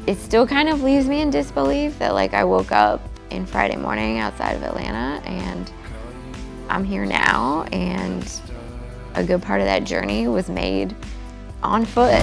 It still kind of leaves me in disbelief that like I woke up in Friday morning outside of Atlanta and I'm here now, and a good part of that journey was made on foot.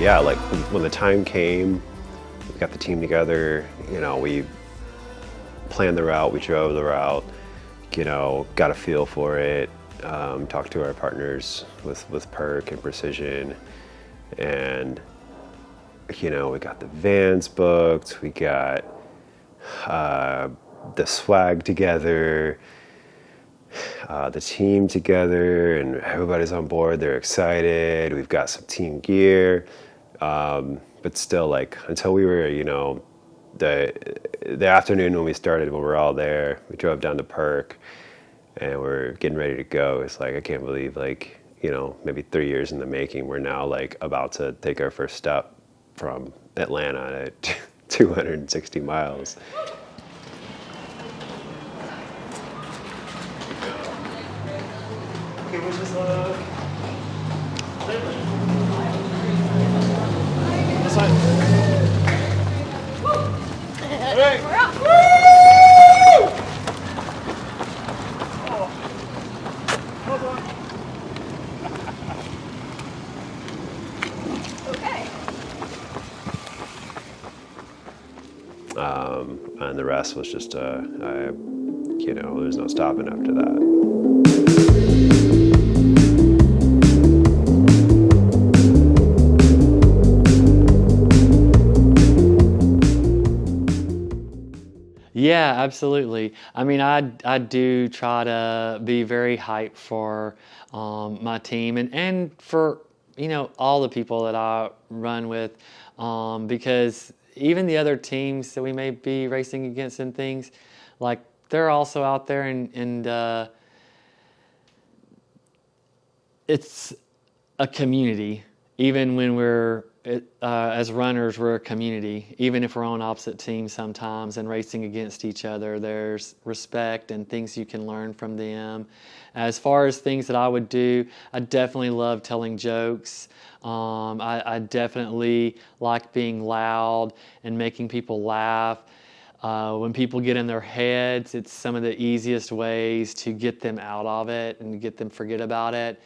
Yeah, like when the time came, we got the team together, you know, we planned the route, we drove the route, you know, got a feel for it, talked to our partners with Perc and Precision, and, you know, we got the vans booked, we got the swag together, the team together, and everybody's on board, they're excited, we've got some team gear. But still, like, until we were, you know, the afternoon when we started, when we were all there, we drove down to Perc and we're getting ready to go. It's like, I can't believe, like, you know, maybe 3 years in the making, we're now like about to take our first step from Atlanta to 260 miles. Okay, we're just this way. All right. We're up. Woo! Oh. Hold on. Okay. And the rest was just, you know, there's no stopping after that. Yeah, absolutely. I mean, I do try to be very hyped for my team and for, you know, all the people that I run with, because even the other teams that we may be racing against and things, like, they're also out there, and it's a community. Even when we're as runners, we're a community. Even if we're on opposite teams sometimes and racing against each other, there's respect and things you can learn from them. As far as things that I would do, I definitely love telling jokes. I definitely like being loud and making people laugh. When people get in their heads, it's some of the easiest ways to get them out of it and get them forget about it.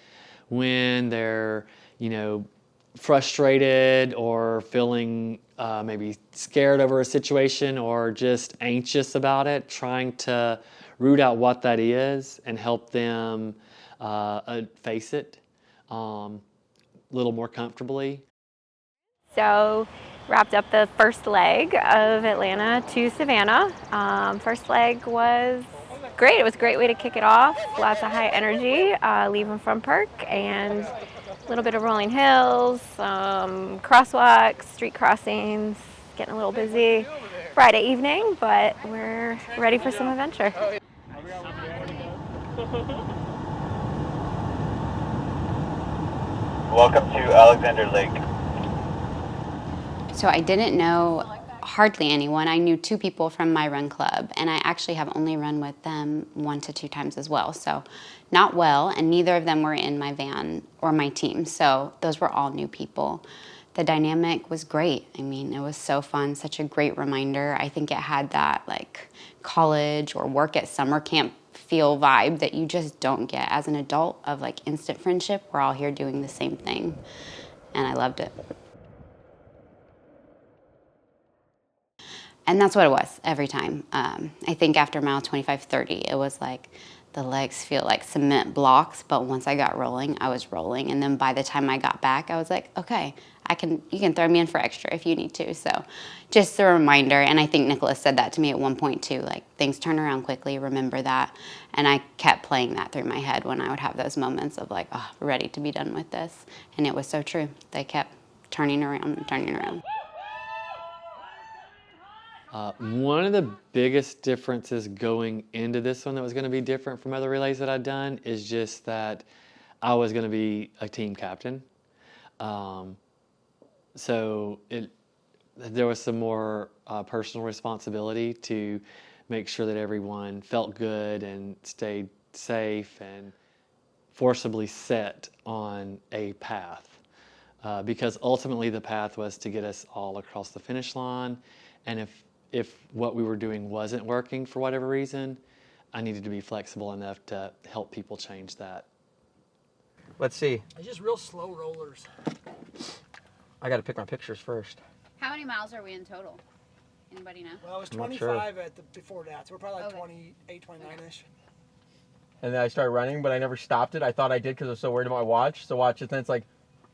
When they're, you know, frustrated or feeling maybe scared over a situation or just anxious about it, trying to root out what that is and help them face it a little more comfortably. So, wrapped up the first leg of Atlanta to Savannah. First leg was great. It was a great way to kick it off. Lots of high energy, leaving from Perc, and a little bit of rolling hills, crosswalks, street crossings, getting a little busy Friday evening, but we're ready for some adventure. Welcome to Alexander Lake. So I didn't know hardly anyone. I knew 2 people from my run club, and I actually have only run with them 1 to 2 times as well. So not well, and neither of them were in my van or my team. So those were all new people. The dynamic was great. I mean, it was so fun, such a great reminder. I think it had that like college or work at summer camp feel vibe that you just don't get as an adult, of like instant friendship. We're all here doing the same thing, and I loved it. And that's what it was every time. I think after mile 25, 30, it was like the legs feel like cement blocks, but once I got rolling, I was rolling. And then by the time I got back, I was like, okay, you can throw me in for extra if you need to. So just a reminder, and I think Nicholas said that to me at one point too, like things turn around quickly, remember that. And I kept playing that through my head when I would have those moments of like, oh, ready to be done with this. And it was so true. They kept turning around and turning around. One of the biggest differences going into this one that was going to be different from other relays that I'd done is just that I was going to be a team captain. So there was some more personal responsibility to make sure that everyone felt good and stayed safe and forcibly set on a path. Because ultimately the path was to get us all across the finish line. And if what we were doing wasn't working for whatever reason, I needed to be flexible enough to help people change that. Let's see. It's just real slow rollers. I got to pick my pictures first. How many miles are we in total? Anybody know? Well, it was I'm not 25 sure. before that, so we're probably like Okay. 28, 29-ish. And then I started running, but I never stopped it. I thought I did because I was so worried about my watch. So watch it, then it's like,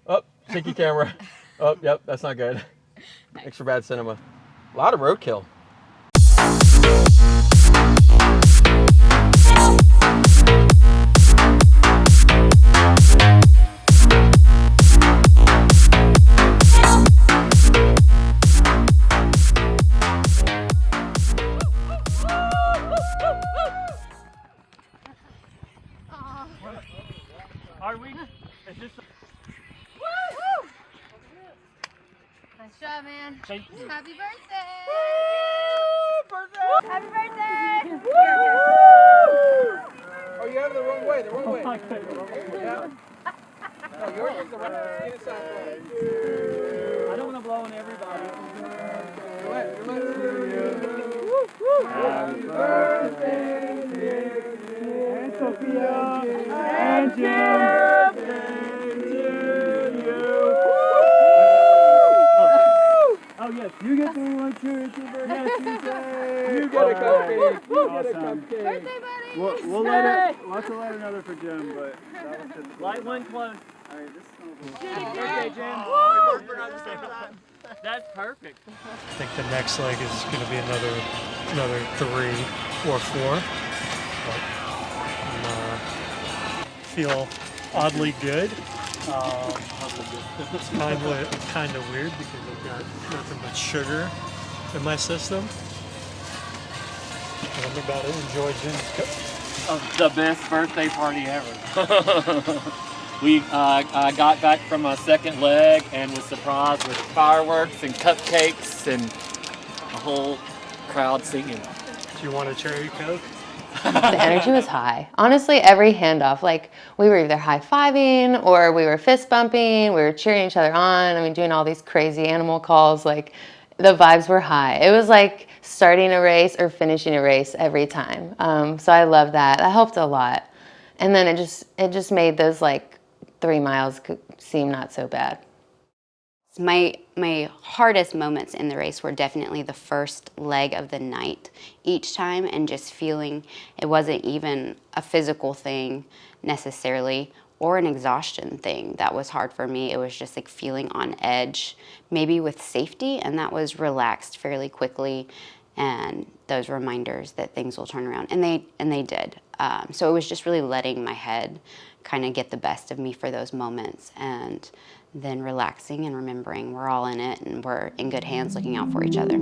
oh, shaky camera. Oh, yep, that's not good. Thanks for bad cinema. A lot of roadkill. Are we? Is this? Nice job, man. Thank you. Happy birthday! Happy birthday! Oh, you have it the wrong way. The wrong way. Yeah. No, yours is the right inside way. I don't want to blow on everybody. Go ahead. Happy birthday, dear and Sophia and Jim. Oh yes, you get the one too. It's your birthday Tuesday. You get a cupcake. You get a cupcake. Birthday, buddy! We'll let another for Jim, but that was just light one close. All right, this is Birthday, Jim. That's perfect. I think the next leg is going to be another 3 or 4. But feel oddly good. It's kind of weird because I've got nothing but sugar in my system. And I'm about to enjoy Jim's The best birthday party ever. We got back from a second leg and was surprised with fireworks and cupcakes and a whole crowd singing. Do you want a cherry Coke? The energy was high. Honestly, every handoff, like we were either high-fiving or we were fist bumping, we were cheering each other on, I mean, doing all these crazy animal calls, like the vibes were high. It was like starting a race or finishing a race every time. So I love that. That helped a lot. And then it just made those like 3 miles seem not so bad. My hardest moments in the race were definitely the first leg of the night each time, and just feeling it wasn't even a physical thing necessarily or an exhaustion thing that was hard for me. It was just like feeling on edge, maybe with safety, and that was relaxed fairly quickly, and those reminders that things will turn around, and they did. So it was just really letting my head kind of get the best of me for those moments, and then relaxing and remembering we're all in it and we're in good hands looking out for each other.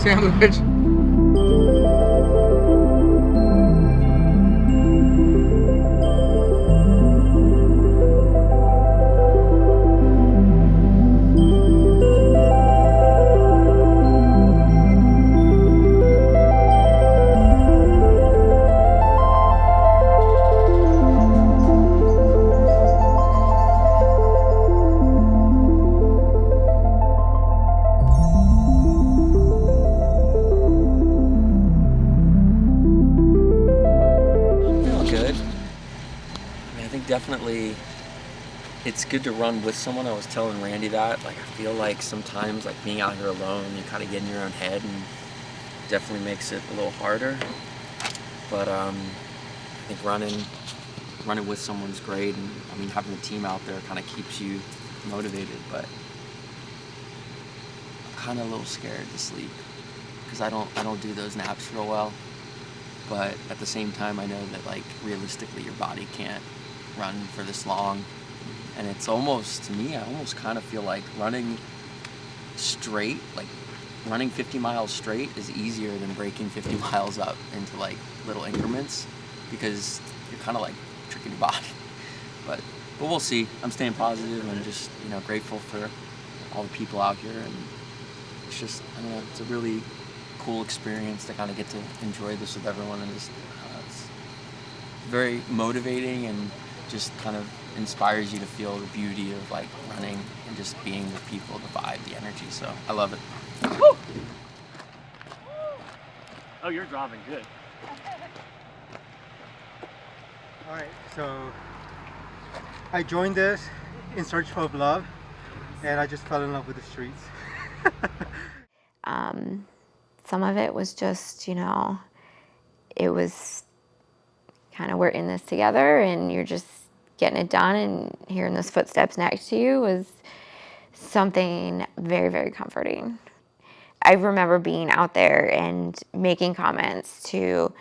sandwich. Definitely it's good to run with someone. I was telling Randy that, like, I feel like sometimes, like, being out here alone, you kind of get in your own head, and definitely makes it a little harder. But I think running with someone's great, and I mean, having a team out there kind of keeps you motivated. But I'm kind of a little scared to sleep because I don't do those naps real well. But at the same time, I know that, like, realistically your body can't run for this long, and it's almost, to me, I almost kind of feel like running straight, like running 50 miles straight is easier than breaking 50 miles up into like little increments, because you're kind of like tricking your body. But we'll see. I'm staying positive and just, you know, grateful for all the people out here, and it's just, I don't know, it's a really cool experience to kind of get to enjoy this with everyone, and just it's very motivating and just kind of inspires you to feel the beauty of like running and just being with people, the vibe, the energy. So I love it. Woo! Oh, you're driving good. All right, so I joined this in search of love, and I just fell in love with the streets. Some of it was just, you know, it was kind of, we're in this together and you're just getting it done, and hearing those footsteps next to you was something very, very comforting. I remember being out there and making comments to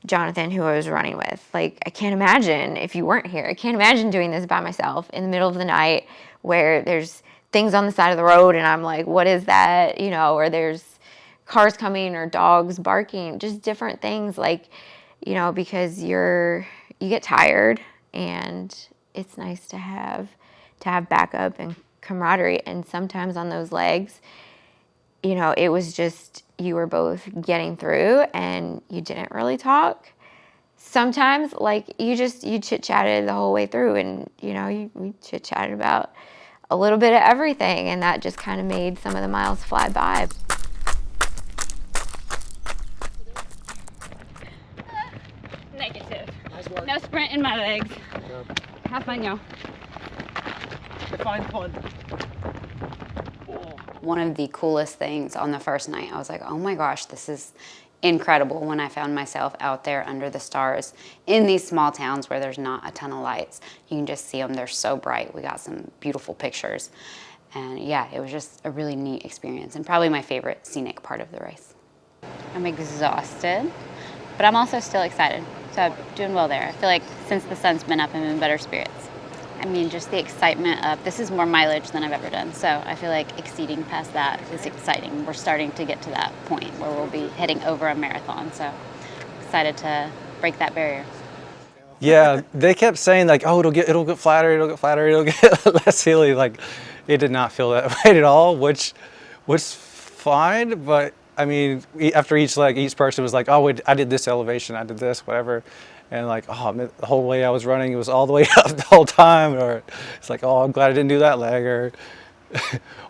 Jonathan, who I was running with. Like, I can't imagine if you weren't here. I can't imagine doing this by myself in the middle of the night where there's things on the side of the road and I'm like, what is that? You know, or there's cars coming or dogs barking, just different things, like, you know, because you get tired, and it's nice to have backup and camaraderie. And sometimes on those legs, you know, it was just, you were both getting through and you didn't really talk. Sometimes, like, you chit-chatted the whole way through, and, you know, we chit-chatted about a little bit of everything, and that just kind of made some of the miles fly by. Negative. No sprint in my legs. Have fun, y'all. Define fun. One of the coolest things on the first night, I was like, oh my gosh, this is incredible, when I found myself out there under the stars in these small towns where there's not a ton of lights. You can just see them, they're so bright. We got some beautiful pictures. And yeah, it was just a really neat experience, and probably my favorite scenic part of the race. I'm exhausted, but I'm also still excited. So I'm doing well there. I feel like since the sun's been up, I'm in better spirits. I mean, just the excitement of, this is more mileage than I've ever done. So I feel like exceeding past that is exciting. We're starting to get to that point where we'll be heading over a marathon. So excited to break that barrier. Yeah, they kept saying like, oh, it'll get flatter, it'll get less hilly. Like, it did not feel that way at all, which was fine. But I mean, after each leg, each person was like, oh, I did this elevation, I did this, whatever. And like, oh, the whole way I was running, it was all the way up the whole time. Or it's like, oh, I'm glad I didn't do that leg.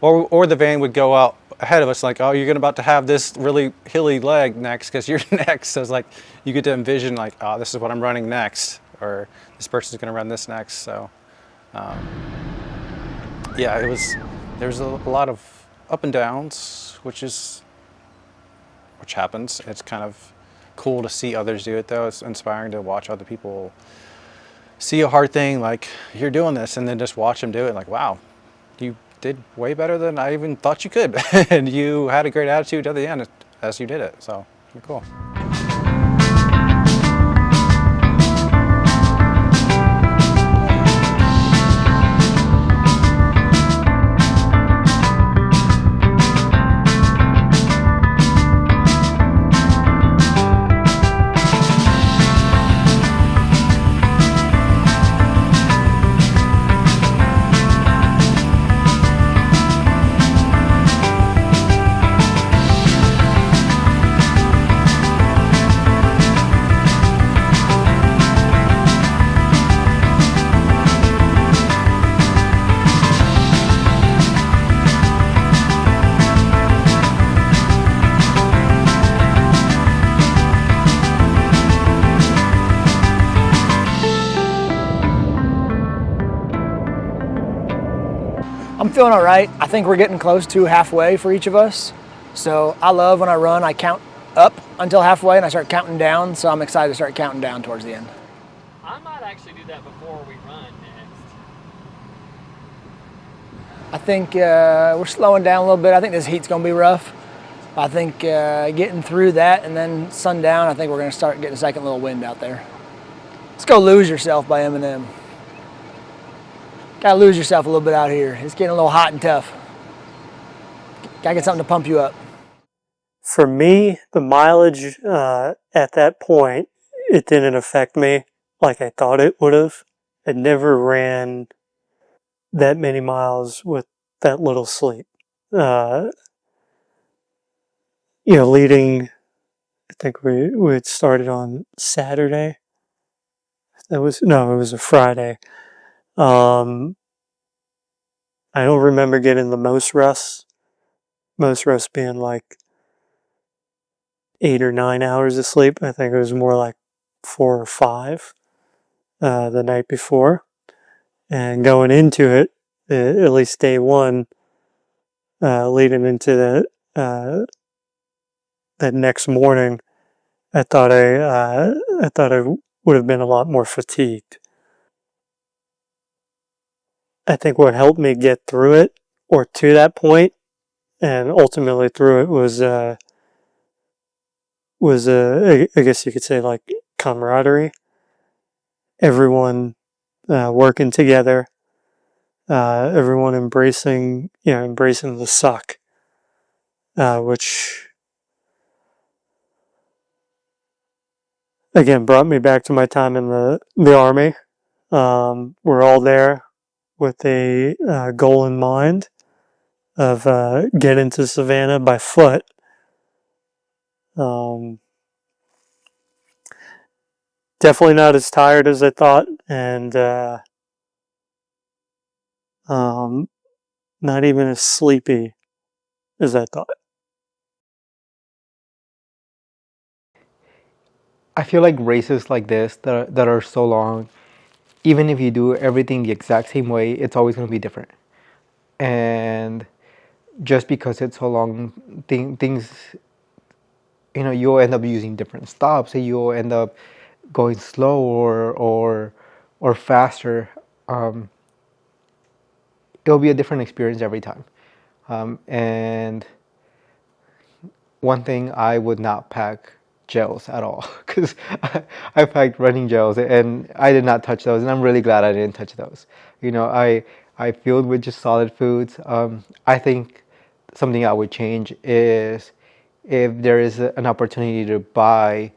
Or the van would go out ahead of us like, oh, you're about to have this really hilly leg next because you're next. So it's like, you get to envision like, oh, this is what I'm running next. Or this person's going to run this next. So yeah, there was a lot of up and downs, which happens. It's kind of cool to see others do it, though. It's inspiring to watch other people see a hard thing like, you're doing this, and then just watch them do it. Like, wow, you did way better than I even thought you could. And you had a great attitude at the end as you did it. So you're cool. I'm feeling all right. I think we're getting close to halfway for each of us. So I love when I run, I count up until halfway and I start counting down. So I'm excited to start counting down towards the end. I might actually do that before we run next. I think we're slowing down a little bit. I think this heat's going to be rough. I think getting through that and then sundown, I think we're going to start getting a second little wind out there. Let's go Lose Yourself by Eminem. Gotta lose yourself a little bit out here. It's getting a little hot and tough. Gotta get something to pump you up. For me, the mileage at that point, it didn't affect me like I thought it would have. I never ran that many miles with that little sleep. Leading, I think we had started on Saturday. It was a Friday. I don't remember getting the most rest. Most rest being like 8 or 9 hours of sleep. I think it was more like 4 or 5 the night before. And going into it, at least day one, leading into that next morning, I thought I would have been a lot more fatigued. I think what helped me get through it, or to that point, and ultimately through it, was I guess you could say, like, camaraderie. Everyone working together, everyone embracing the suck, which again brought me back to my time in the army. We're all there with a goal in mind of getting to Savannah by foot. Definitely not as tired as I thought, and not even as sleepy as I thought. I feel like races like this that are so long, even if you do everything the exact same way, it's always going to be different. And just because it's so long, things, you'll end up using different stops, and you'll end up going slow or faster. It'll be a different experience every time. And one thing, I would not pack gels at all, because I packed running gels and I did not touch those, and I'm really glad I didn't touch those. I filled with just solid foods. I think something I would change is if there is an opportunity to buy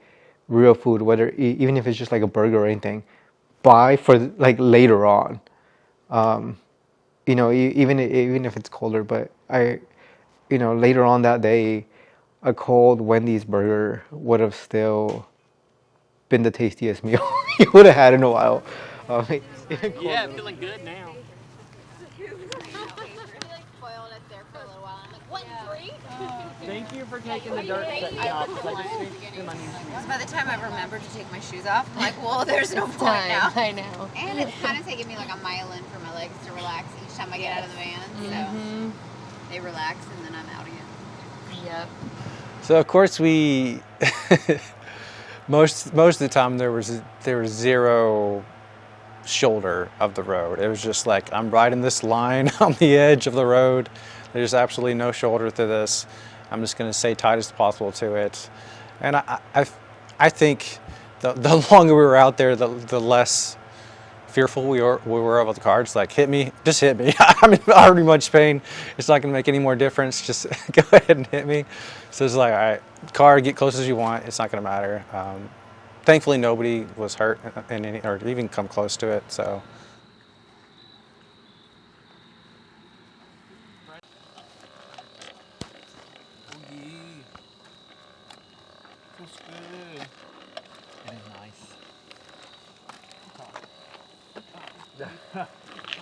real food, whether even if it's just like a burger or anything, buy for like later on. Even if it's colder, but later on that day, a cold Wendy's burger would have still been the tastiest meal you would have had in a while. Yeah, feeling good now. Thank you for taking the dirt section off. By the time I remembered to take my shoes off, I'm like, well, there's no point now. I know. And it's kind of taking me like a mile in for my legs to relax each time I get out of the van. So they relax and then I'm out again. Yep. So of course we most of the time there was zero shoulder of the road. It was just like, I'm riding this line on the edge of the road. There's absolutely no shoulder to this. I'm just going to stay tight as possible to it. And I think the longer we were out there, the less fearful we were of the car. It's like, just hit me. I'm in already much pain. It's not going to make any more difference. Just go ahead and hit me. So it's like, all right, car, get close as you want. It's not going to matter. Thankfully, nobody was hurt or even come close to it. So.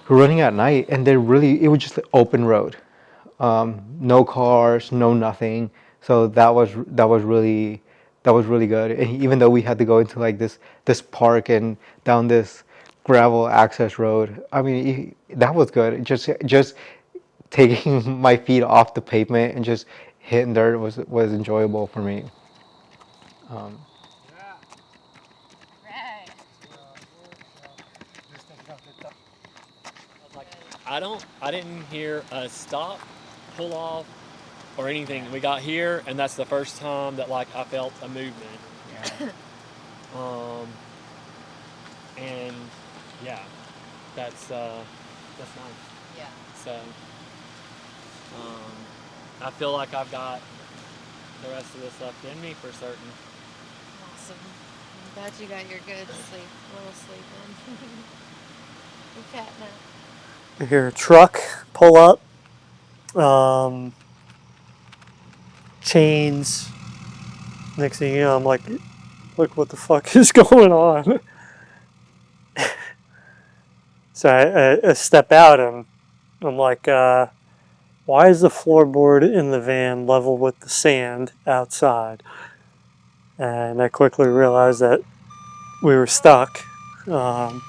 We're running at night, and it was just an open road, no cars, no nothing. So that was really good. And even though we had to go into like this park and down this gravel access road, I mean, that was good. Just taking my feet off the pavement and just hitting dirt was enjoyable for me. I didn't hear a stop, pull off, or anything. We got here, and that's the first time that like I felt a movement. And yeah, that's nice. Yeah. So I feel like I've got the rest of this left in me for certain. Awesome. I'm glad you got your good sleep, little sleep in. Good cat nap. I hear a truck pull up, chains. Next thing you know, I'm like, look what the fuck is going on. So I step out and I'm like, why is the floorboard in the van level with the sand outside? And I quickly realized that we were stuck. I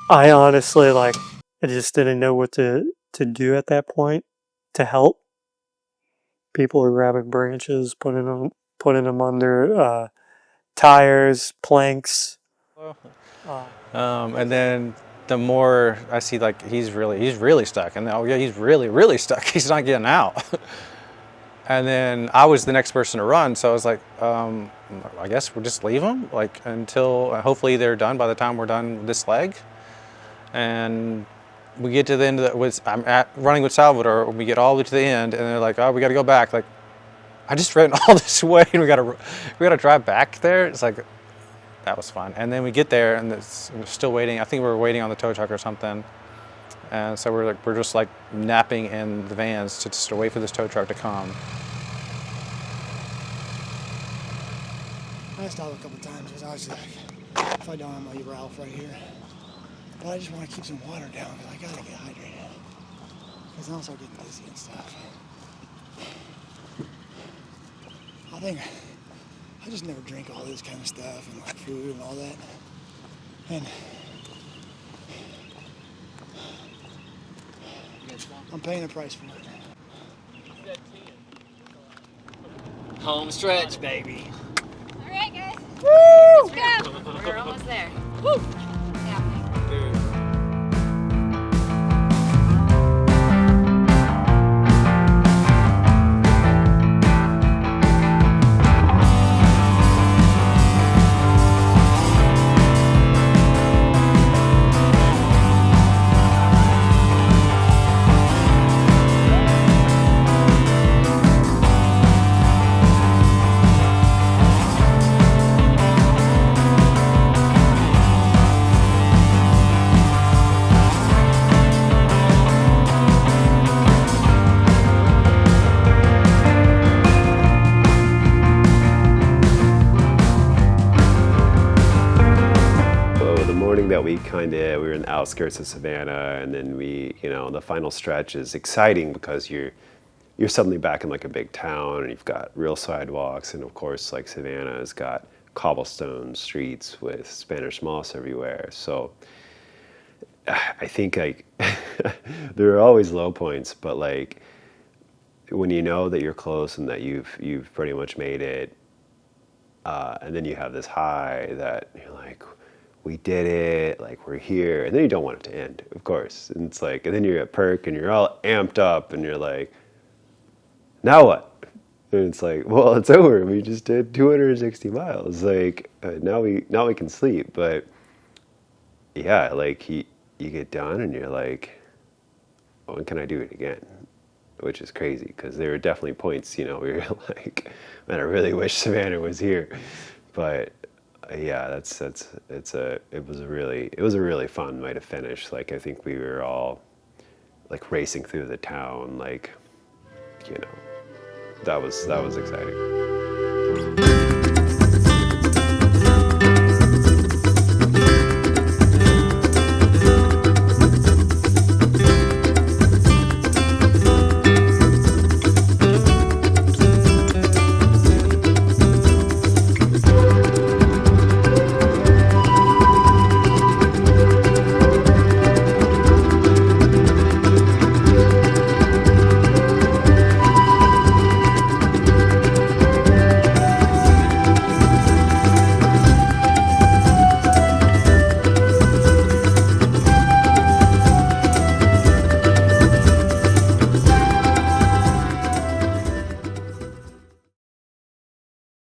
honestly, like, I just didn't know what to do at that point to help. People were grabbing branches, putting them under tires, planks. And then the more I see, like, he's really stuck, and oh yeah, he's really stuck. He's not getting out. And then I was the next person to run, so I was like, I guess we'll just leave him, like, until hopefully they're done by the time we're done with this leg. And we get to the end of I'm running with Salvador. We get all the way to the end, and they're like, "Oh, we got to go back." Like, I just ran all this way, and we got to drive back there. It's like, that was fun. And then we get there, and we're still waiting. I think we were waiting on the tow truck or something. And so we're just like napping in the vans to just wait for this tow truck to come. I stopped a couple times because I was like, if I don't, I'm gonna leave Ralph right here. But I just want to keep some water down because I gotta get hydrated. Because I'll start getting dizzy and stuff. I think I just never drink all this kind of stuff and like food and all that. And I'm paying a price for it. Home stretch, baby. All right, guys. Woo! Let's go. We're almost there. Woo! Yeah. That we were in the outskirts of Savannah, and then the final stretch is exciting because you're suddenly back in like a big town, and you've got real sidewalks, and of course like Savannah has got cobblestone streets with Spanish moss everywhere. So I think like there are always low points, but like when you know that you're close and that you've pretty much made it, and then you have this high that you're like, we did it, like we're here, and then you don't want it to end, of course. And it's like, and then you're at Perc and you're all amped up and you're like, now what? And it's like, well, it's over. We just did 260 miles. Like now we can sleep. But yeah, like you get done and you're like, when can I do it again? Which is crazy because there are definitely points, where you're like, man, I really wish Savannah was here. But yeah, it was a really fun way to finish. Like I think we were all like racing through the town, like, that was exciting.